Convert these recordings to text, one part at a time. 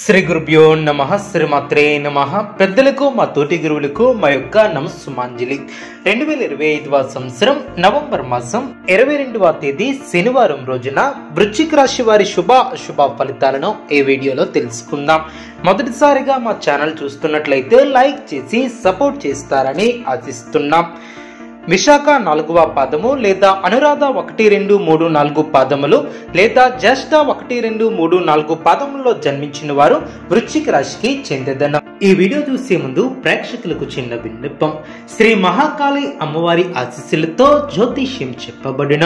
శ్రీ గురుభ్యో నమః శ్రీమాత్రే నమః. పెద్దలకు మా తోటి గురువులకు మా యొక్క నమస్సుమాంజలి. 2025వ సంవత్సరం నవంబర్ మాసం 22వ తేదీ శనివారం రోజున వృశ్చిక రాశి వారి శుభ అశుభ ఫలితాలను ఈ వీడియోలో తెలుసుకుందాం. మొదటిసారిగా మా ఛానల్ చూస్తున్నట్లయితే లైక్ చేసి సపోర్ట్ చేస్తారని ఆశిస్తున్నాం. విశాఖ 4వ పాదము లేదా అనురాధ 1, 2, 3, 4 పాదములు లేదా జ్యేష్ఠ 1, 2, 3, 4 పాదములలో జన్మించిన వారు వృశ్చిక రాశికి చెందేదన్న. ఈ వీడియో చూసే ముందు ప్రేక్షకులకు చిన్న విన్నపం. శ్రీ మహాకాళి అమ్మవారి ఆశీస్సులతో జ్యోతిష్యం చెప్పబడిన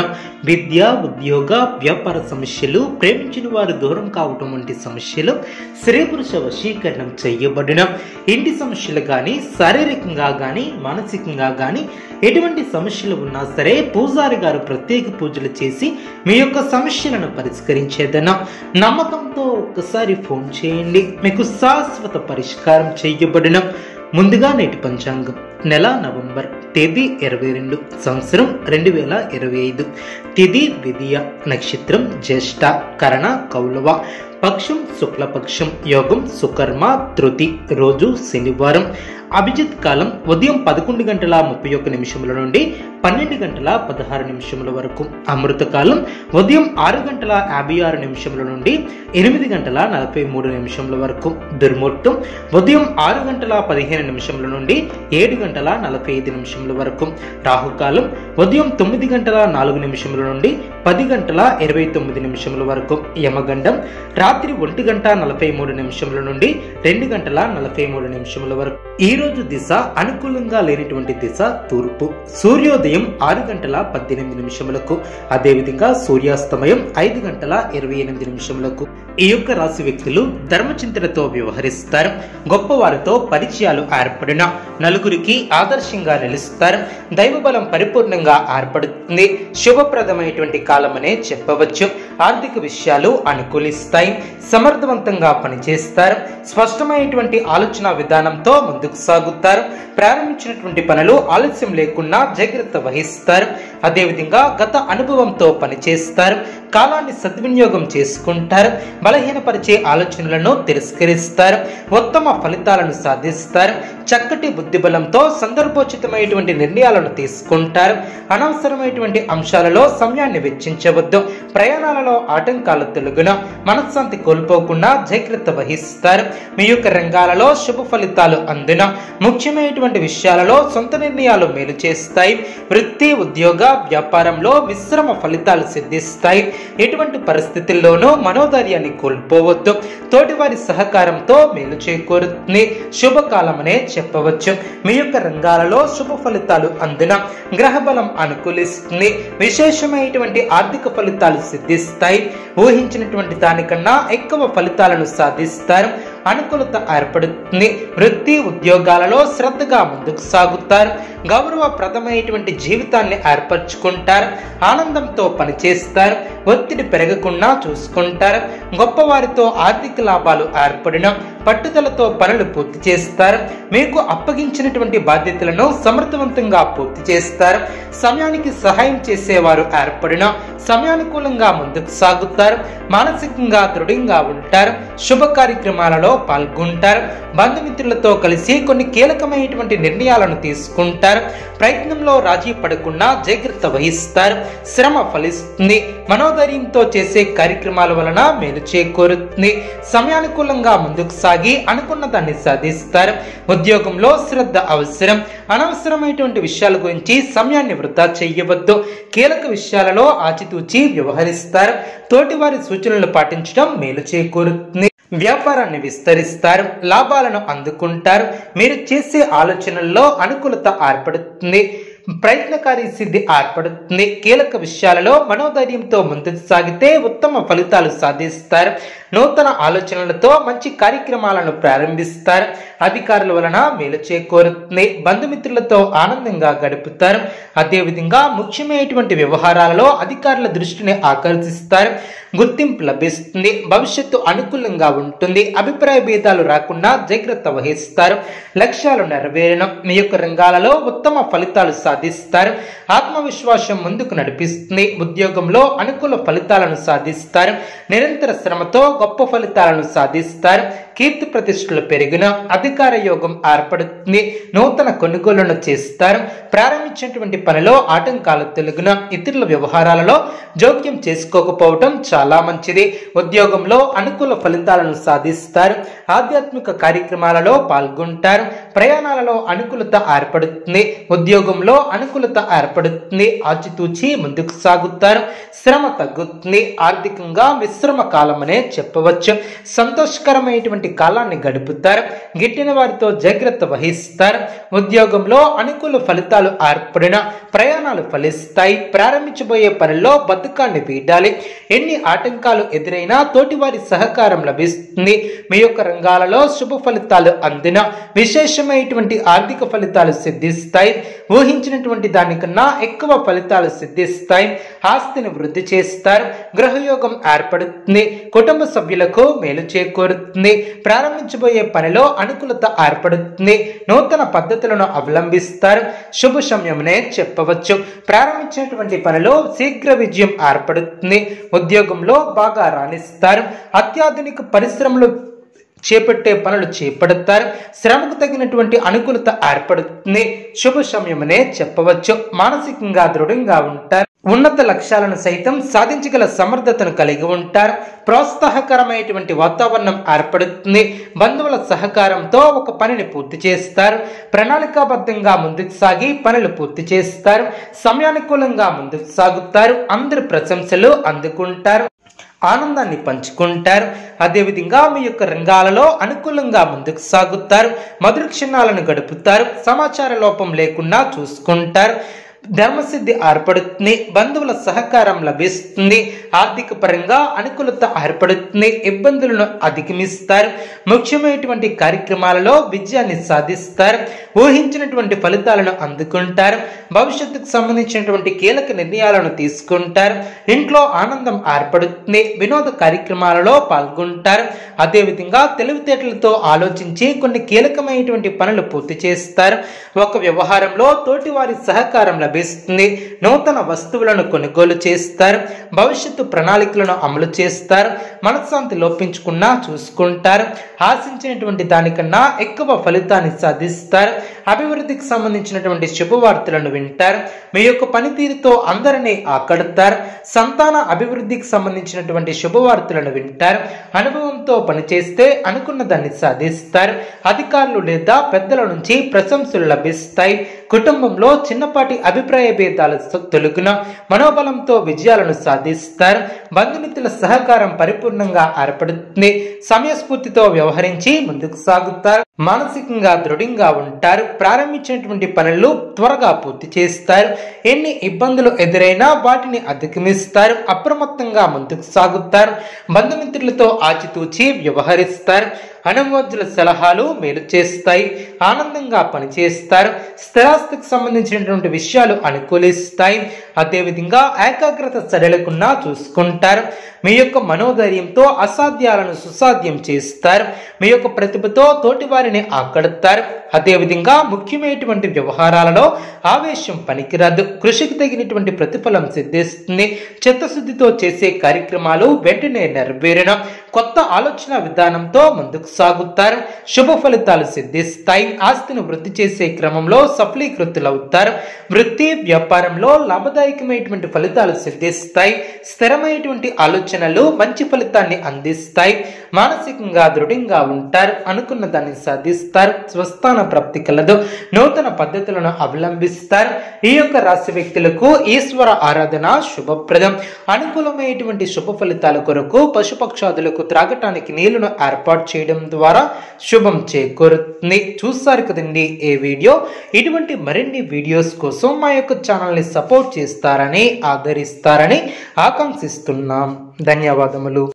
విద్య, ఉద్యోగ, వ్యాపార సమస్యలు, ప్రేమించిన వారు దూరం కావటం వంటి సమస్యలు, స్త్రీ పురుష వశీకరణం చేయబడిన ఇంటి సమస్యలు కానీ, శారీరకంగా కానీ, మానసికంగా కానీ ఎటువంటి సమస్యలు ఉన్నా సరే పూజారి గారు ప్రత్యేక పూజలు చేసి మీ యొక్క సమస్యలను పరిష్కరించేదన్నా. నమ్మకంతో ఒక్కసారి ఫోన్ చేయండి, మీకు శాశ్వత పరిష్కారం చేయబడిన. ముందుగా నేటి పంచాంగం. నెల నవంబర్, తేదీ 22, సంవత్సరం 2025, తిథి విధియ, నక్షత్రం జ్యేష్ఠ, కరణ కౌలవ, పక్షం శుక్లపక్షం, యోగం సుకర్మ, తృతి, రోజు శనివారం, అభిజిత్ కాలం ఉదయం 11:31 నుండి 12:16 వరకు, అమృత కాలం ఉదయం 6:56 నుండి 8:43 వరకు, దుర్ముహూర్తం ఉదయం 6:15 నుండి 7:45 వరకు, రాహుకాలం ఉదయం 9:04 నుండి 10:29 వరకు, యమగండం రాత్రి 1:43 నుండి 2:43 వరకు. ఈ రోజు దిశ అనుకూలంగా లేనటువంటి దిశ తూర్పు. సూర్యోదయం 6:18 అదేవిధంగా సూర్యాస్తమయం 5:28. ఈ యొక్క రాశి వ్యక్తులు ధర్మచింతనతో వ్యవహరిస్తారు. గొప్పవారితో పరిచయాలు ఏర్పడిన నలుగురికి ఆదర్శంగా నిలుస్తారు. దైవబలం పరిపూర్ణంగా ఏర్పడుతుంది. శుభప్రదమైనటువంటి కాలమనే చెప్పవచ్చు. ఆర్థిక విషయాలు అనుకూలిస్తాయి. సమర్థవంతంగా పనిచేస్తారు. స్పష్టమైనటువంటి ఆలోచన విధానంతో ముందుకు సాగుతారు. ప్రారంభించినటువంటి పనులు ఆలస్యం లేకుండా జాగ్రత్త వహిస్తారు. అదేవిధంగా గత అనుభవంతో పనిచేస్తారు. కాలాన్ని సద్వినియోగం చేసుకుంటారు. బలహీనపరిచే ఆలోచనలను తిరస్కరిస్తారు. ఉత్తమ ఫలితాలను సాధిస్తారు. చక్కటి బుద్ధిబలంతో సందర్భోచితమైనటువంటి నిర్ణయాలను తీసుకుంటారు. అనవసరమైనటువంటి అంశాలలో సమయాన్ని వెచ్చించవద్దు. ప్రయాణాలలో ఆటంకాలు తొలగున మనశ్శాంతి కోల్పోకుండా జాగ్రత్త వహిస్తారు. మీ యొక్క రంగాలలో శుభ ఫలితాలు అందున ముఖ్యమైనటువంటి విషయాలలో సొంత నిర్ణయాలు మేలు చేస్తాయి. వృత్తి, ఉద్యోగ, వ్యాపారంలో మిశ్రమ ఫలితాలు సిద్ధిస్తాయి. ఎటువంటి పరిస్థితుల్లోనూ మనోధైర్యాన్ని కోల్పోవద్దు. తోటివారి సహకారంతో మేలు చేకూరుతుంది. శుభకాలమనే చెప్పవచ్చు. మీ యొక్క రంగాలలో శుభ ఫలితాలు అందున గ్రహబలం అనుకూలిస్తుంది. విశేషమైనటువంటి ఆర్థిక ఫలితాలు సిద్ధిస్తాయి. ఊహించినటువంటి దానికన్నా ఎక్కువ ఫలితాలను సాధిస్తారు. అనుకూలత ఏర్పడుతుంది. వృత్తి, ఉద్యోగాలలో శ్రద్ధగా ముందుకు సాగుతారు. గౌరవప్రదమైనటువంటి జీవితాన్ని ఏర్పరచుకుంటారు. ఆనందంతో పనిచేస్తారు. ఒత్తిడి పెరగకుండా చూసుకుంటారు. గొప్పవారితో ఆర్థిక లాభాలు ఏర్పడిన పట్టుదలతో పనులు పూర్తి చేస్తారు. మీకు అప్పగించినటువంటి బాధ్యతలను సమర్థవంతంగా పూర్తి చేస్తారు. సమయానికి సహాయం చేసేవారు ఏర్పడిన సమయానుకూలంగా ముందుకు సాగుతారు. మానసికంగా దృఢంగా ఉంటారు. శుభ కార్యక్రమాలలో పాల్గొంటారు. బంధుమిత్రులతో కలిసి కొన్ని కీలకమైనటువంటి నిర్ణయాలను తీసుకుంటారు. ప్రయత్నంలో రాజీ పడకుండా జాగ్రత్త వహిస్తారు. శ్రమ ఫలిస్తుంది. మనోధైర్యంతో చేసే కార్యక్రమాల వలన మేలు చేకూరుతుంది. సమయానుకూలంగా ముందుకు సాగి అనుకున్న దాన్ని సాధిస్తారు. ఉద్యోగంలో శ్రద్ధ అవసరం. అనవసరమైనటువంటి విషయాల గురించి సమయాన్ని వృధా చేయవద్దు. కీలక విషయాలలో ఆచితూచి వ్యవహరిస్తారు. తోటివారి సూచనలు పాటించడం మేలు చేకూరుతుంది. వ్యాపారాన్ని విస్తరిస్తారు. లాభాలను అందుకుంటారు. మీరు చేసే ఆలోచనల్లో అనుకూలత ఏర్పడుతుంది. ప్రయత్నకారి సిద్ధి ఏర్పడుతుంది. కీలక విషయాలలో మనోధైర్యంతో ముందుకు సాగితే ఉత్తమ ఫలితాలు సాధిస్తారు. నూతన ఆలోచనలతో మంచి కార్యక్రమాలను ప్రారంభిస్తారు. అధికారుల వలన మేలు చేకూరుతుంది. బంధుమిత్రులతో ఆనందంగా గడుపుతారు. అదేవిధంగా ముఖ్యమైనటువంటి వ్యవహారాలలో అధికారుల దృష్టిని ఆకర్షిస్తారు. గుర్తింపు లభిస్తుంది. భవిష్యత్తు అనుకూలంగా ఉంటుంది. అభిప్రాయ భేదాలు రాకుండా జాగ్రత్త వహిస్తారు. లక్ష్యాలు నెరవేరడం. మీ యొక్క రంగాలలో ఉత్తమ ఫలితాలు సాధిస్తారు. ఆత్మవిశ్వాసం ముందుకు నడిపిస్తుంది. ఉద్యోగంలో అనుకూల ఫలితాలను సాధిస్తారు. నిరంతర శ్రమతో గొప్ప ఫలితాలను సాధిస్తారు. కీర్తి ప్రతిష్టలు పెరిగిన అధికార యోగం ఏర్పడుతుంది. నూతన కొనుగోలును చేస్తారు. ప్రారంభించినటువంటి పనిలో ఆటంకాలు తొలగిన ఇతరుల వ్యవహారాలలో జోక్యం చేసుకోకపోవటం చాలా మంచిది. ఉద్యోగంలో అనుకూల ఫలితాలను సాధిస్తారు. ఆధ్యాత్మిక కార్యక్రమాలలో పాల్గొంటారు. ప్రయాణాలలో అనుకూలత ఏర్పడుతుంది. ఉద్యోగంలో అనుకూలత ఏర్పడుతుంది. ఆచితూచి ముందుకు సాగుతారు. శ్రమ తగ్గుతుంది. ఆర్థికంగా మిశ్రమ కాలమనే చెప్పవచ్చు. సంతోషకరమైనటువంటి కాలాన్ని గడుపుతారు. గిట్టిన వారితో జాగ్రత్త వహిస్తారు. ఉద్యోగంలో అనుకూల ఫలితాలు ఏర్పడిన ప్రయాణాలు ఫలిస్తాయి. ప్రారంభించబోయే పనిలో బద్ధకాన్ని వీడాలి. ఎన్ని ఆటంకాలు ఎదురైనా తోటివారి సహకారం లభిస్తుంది. మీ యొక్క రంగాలలో శుభ ఫలితాలు అందిన విశేషమైనటువంటి ఆర్థిక ఫలితాలు సిద్ధిస్తాయి. ఊహించినటువంటి దానికన్నా ఎక్కువ ఫలితాలు సిద్ధిస్తాయి. ఆస్తిని వృద్ధి చేస్తారు. గృహయోగం ఏర్పడుతుంది. కుటుంబ సభ్యులకు మేలు చేకూరుతుంది. ప్రారంభించబోయే పనిలో అనుకూలత ఏర్పడుతుంది. నూతన పద్ధతులను అవలంబిస్తారు. శుభ సమయమనే చెప్పవచ్చు. ప్రారంభించినటువంటి పనిలో శీఘ్ర విజయం ఏర్పడుతుంది. ఉద్యోగంలో బాగా రాణిస్తారు. అత్యాధునిక పరిశ్రమలు చేపట్టే పనులు చేపడతారు. శ్రమకు తగినటువంటి అనుకూలత ఏర్పడుతుంది. శుభ సమయమనే చెప్పవచ్చు. మానసికంగా దృఢంగా ఉంటారు. ఉన్నత లక్ష్యాలను సైతం సాధించగల సమర్థతను కలిగి ఉంటారు. ప్రోత్సాహకరమైనటువంటి వాతావరణం ఏర్పడుతుంది. బంధువుల సహకారంతో ఒక పనిని పూర్తి చేస్తారు. ప్రణాళికాబద్ధంగా ముందుకు సాగి పనులు పూర్తి చేస్తారు. సమయానుకూలంగా ముందుకు సాగుతారు. అందరి ప్రశంసలు అందుకుంటారు. ఆనందాన్ని పంచుకుంటారు. అదేవిధంగా మీ యొక్క రంగాలలో అనుకూలంగా ముందుకు సాగుతారు. మధుర క్షణాలను గడుపుతారు. సమాచార లోపం లేకుండా చూసుకుంటారు. ధర్మసిద్ధి ఏర్పడుతుంది. బంధువుల సహకారం లభిస్తుంది. ఆర్థిక పరంగా అనుకూలత ఏర్పడుతుంది. ఇబ్బందులను అధిగమిస్తారు. ముఖ్యమైనటువంటి కార్యక్రమాలలో విజయాన్ని సాధిస్తారు. ఊహించినటువంటి ఫలితాలను అందుకుంటారు. భవిష్యత్తుకు సంబంధించినటువంటి కీలక నిర్ణయాలను తీసుకుంటారు. ఇంట్లో ఆనందం ఏర్పడుతుంది. వినోద కార్యక్రమాలలో పాల్గొంటారు. అదేవిధంగా తెలివితేటలతో ఆలోచించి కొన్ని కీలకమైనటువంటి పనులు పూర్తి చేస్తారు. ఒక వ్యవహారంలో తోటివారి సహకారం లభిస్తుంది. నూతన వస్తువులను కొనుగోలు చేస్తారు. భవిష్యత్తు ప్రణాళికలను అమలు చేస్తారు. మనశ్శాంతి లోపించకుండా చూసుకుంటారు. ఆశించినటువంటి దానికన్నా ఎక్కువ ఫలితాన్ని సాధిస్తారు. అభివృద్ధికి సంబంధించినటువంటి శుభవార్తలను వింటారు. మీ యొక్క పనితీరుతో అందరినీ ఆకడతారు. సంతాన అభివృద్ధికి సంబంధించినటువంటి శుభవార్తలను వింటారు. అనుభవంతో పనిచేస్తే అనుకున్న దాన్ని సాధిస్తారు. అధికారులు లేదా పెద్దల నుంచి ప్రశంసలు లభిస్తాయి. కుటుంబంలో చిన్నపాటి అభిప్రాయ భేదాలు తొలగిన మనోబలంతో విజయాలను సాధిస్తారు. బంధుమిత్రుల సహకారం పరిపూర్ణంగా ఏర్పడుతుంది. సమయస్ఫూర్తితో వ్యవహరించి ముందుకు సాగుతారు. మానసికంగా దృఢంగా ఉంటారు. ప్రారంభించినటువంటి పనులు త్వరగా పూర్తి చేస్తారు. ఎన్ని ఇబ్బందులు ఎదురైనా వాటిని అధిగమిస్తారు. అప్రమత్తంగా ముందుకు సాగుతారు. బంధుమిత్రులతో ఆచితూచి వ్యవహరిస్తారు. అనుభవజ్ఞుల సలహాలు మేలు చేస్తాయి. ఆనందంగా పనిచేస్తారు. స్థిరాస్తికి సంబంధించినటువంటి విషయాలు అనుకూలిస్తాయి. అదేవిధంగా ఏకాగ్రత సడలకుండా చూసుకుంటారు. మీ యొక్క మనోధైర్యంతో అసాధ్యాలను సుసాధ్యం చేస్తారు. మీ యొక్క ప్రతిభతో తోటి వారిని ఆకడతారు. అదేవిధంగా ముఖ్యమైనటువంటి వ్యవహారాలలో ఆవేశం పనికిరాదు. కృషికి తగినటువంటి ప్రతిఫలం సిద్ధిస్తుంది. చిత్తశుద్ధితో చేసే కార్యక్రమాలు వెంటనే నెరవేరడం. కొత్త ఆలోచన విధానంతో ముందుకు సాగుతారు. శుభ ఫలితాలు సిద్ధిస్తాయి. ఆస్తిని వృద్ధి చేసే క్రమంలో సఫలీకృతులవుతారు. వృత్తి వ్యాపారంలో లాభదాయకమైనటువంటి ఫలితాలు సిద్ధిస్తాయి. స్థిరమైనటువంటి ఆలోచనలు మంచి ఫలితాన్ని అందిస్తాయి. మానసికంగా దృఢంగా ఉంటారు. అనుకున్న దాన్ని సాధిస్తారు. స్వస్థాన ప్రాప్తి కలదు. నూతన పద్ధతులను అవలంబిస్తారు. ఈ యొక్క రాశి వ్యక్తులకు ఈశ్వర ఆరాధన శుభప్రదం. అనుకూలమైనటువంటి శుభ ఫలితాల కొరకు పశుపక్షాదులకు త్రాగటానికి నీళ్లను ఏర్పాటు చేయడం ద్వారా శుభం చేకూరుతుంది. చూస్తారు కదండి ఈ వీడియో. ఇటువంటి మరిన్ని వీడియోస్ కోసం మా యొక్క ఛానల్ని సపోర్ట్ చేస్తారని ఆదరిస్తారని ఆకాంక్షిస్తున్నాం. ధన్యవాదములు.